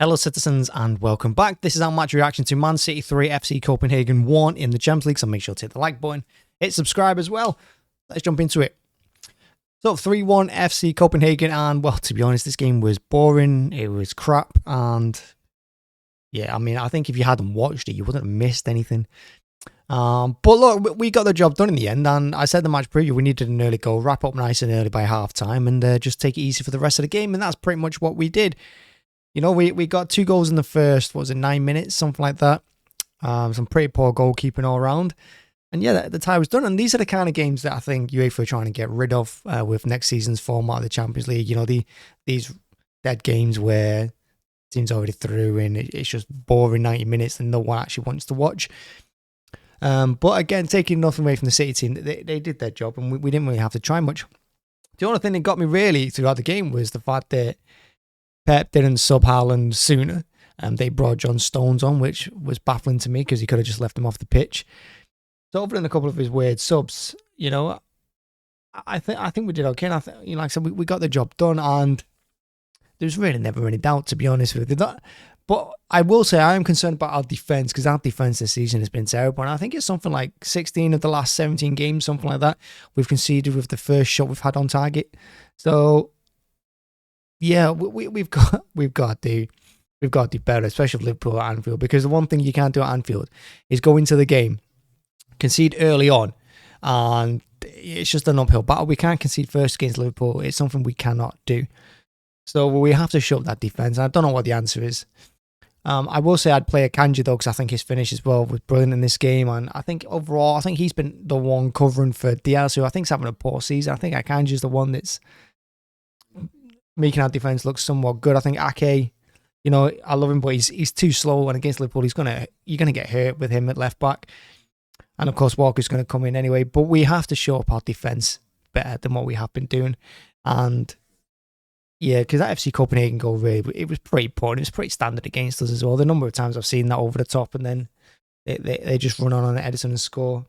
Hello citizens and welcome back. This is our match reaction to Man City 3 FC Copenhagen 1 in the Champions League, so make sure to hit the like button, hit subscribe as well. Let's jump into it. So 3-1 FC Copenhagen, and well, to be honest, this game was boring, it was crap, and yeah, I mean, I think if you hadn't watched it, you wouldn't have missed anything. But look, we got the job done in the end, and I said the match preview, we needed an early goal, wrap up nice and early by half time, and just take it easy for the rest of the game, and that's pretty much what we did. You know, we got 2 goals in the first, what was it, 9 minutes, something like that. Some pretty poor goalkeeping all around. And yeah, the tie was done. And these are the kind of games that I think UEFA are trying to get rid of with next season's format of the Champions League. You know, these dead games where teams already through and it's just boring 90 minutes and no one actually wants to watch. But again, taking nothing away from the City team, they did their job and we didn't really have to try much. The only thing that got me really throughout the game was the fact that Pep didn't sub Haaland sooner. They brought John Stones on, which was baffling to me because he could have just left him off the pitch. So other than a couple of his weird subs, you know, I think we did okay. And you know, like I said, we got the job done, and there's really never any doubt, to be honest with you. But I will say I am concerned about our defense, because our defense this season has been terrible, and I think it's something like 16 of the last 17 games, something like that, we've conceded with the first shot we've had on target. So yeah, we've got to do better, especially with Liverpool at Anfield, because the one thing you can't do at Anfield is go into the game, concede early on, and it's just an uphill battle. We can't concede first against Liverpool. It's something we cannot do. So we have to shut that defense. I don't know what the answer is. I will say I'd play Akanji though, because I think his finish as well was brilliant in this game, and I think overall, I think he's been the one covering for Diaz, who I think is having a poor season. I think Akanji is the one that's making our defense look somewhat good. I think Ake, you know, I love him, but he's too slow, and against Liverpool, you're gonna get hurt with him at left back, and of course Walker's gonna come in anyway. But we have to show up our defense better than what we have been doing, and yeah, because that FC Copenhagen goal, really, it was pretty poor. It was pretty standard against us as well. The number of times I've seen that over the top, and then they just run on Edison and score.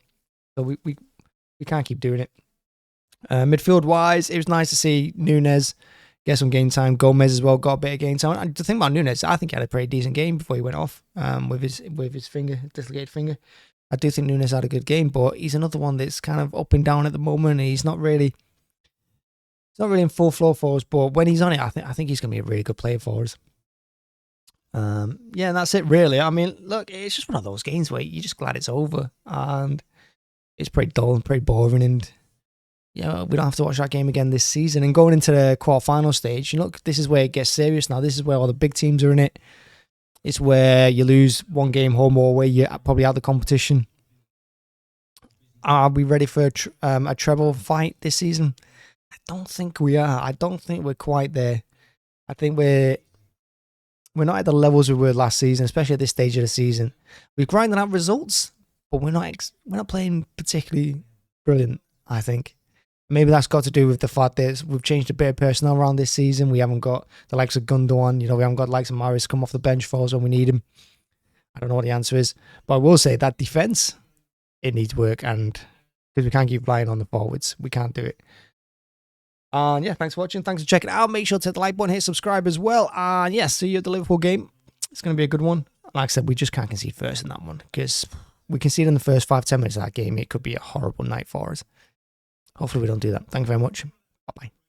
So we can't keep doing it. Midfield wise, it was nice to see Nunes get some game time. Gomez as well got a bit of game time. And the thing about Nunes, I think he had a pretty decent game before he went off with his finger, dislocated finger. I do think Nunes had a good game, but he's another one that's kind of up and down at the moment. He's not really in full flow for us, but when he's on it, I think he's going to be a really good player for us. Yeah, and that's it really. I mean, look, it's just one of those games where you're just glad it's over, and it's pretty dull and pretty boring, and yeah, we don't have to watch that game again this season. And going into the quarterfinal stage, look, this is where it gets serious now. This is where all the big teams are in it. It's where you lose one game home or away, you're probably out of the competition. Are we ready for a treble fight this season? I don't think we are. I don't think we're quite there. I think we're not at the levels we were last season, especially at this stage of the season. We're grinding out results, but we're not playing particularly brilliant, I think. Maybe that's got to do with the fact that we've changed a bit of personnel around this season. We haven't got the likes of Gundogan. You know, we haven't got the likes of Maris come off the bench for us when we need him. I don't know what the answer is. But I will say that defence, it needs work. And because we can't keep relying on the forwards. We can't do it. And yeah, thanks for watching. Thanks for checking it out. Make sure to hit the like button, hit subscribe as well. And yeah, see you at the Liverpool game. It's going to be a good one. Like I said, we just can't concede first in that one, because we concede in the first 5-10 minutes of that game. It could be a horrible night for us. Hopefully we don't do that. Thank you very much. Bye-bye.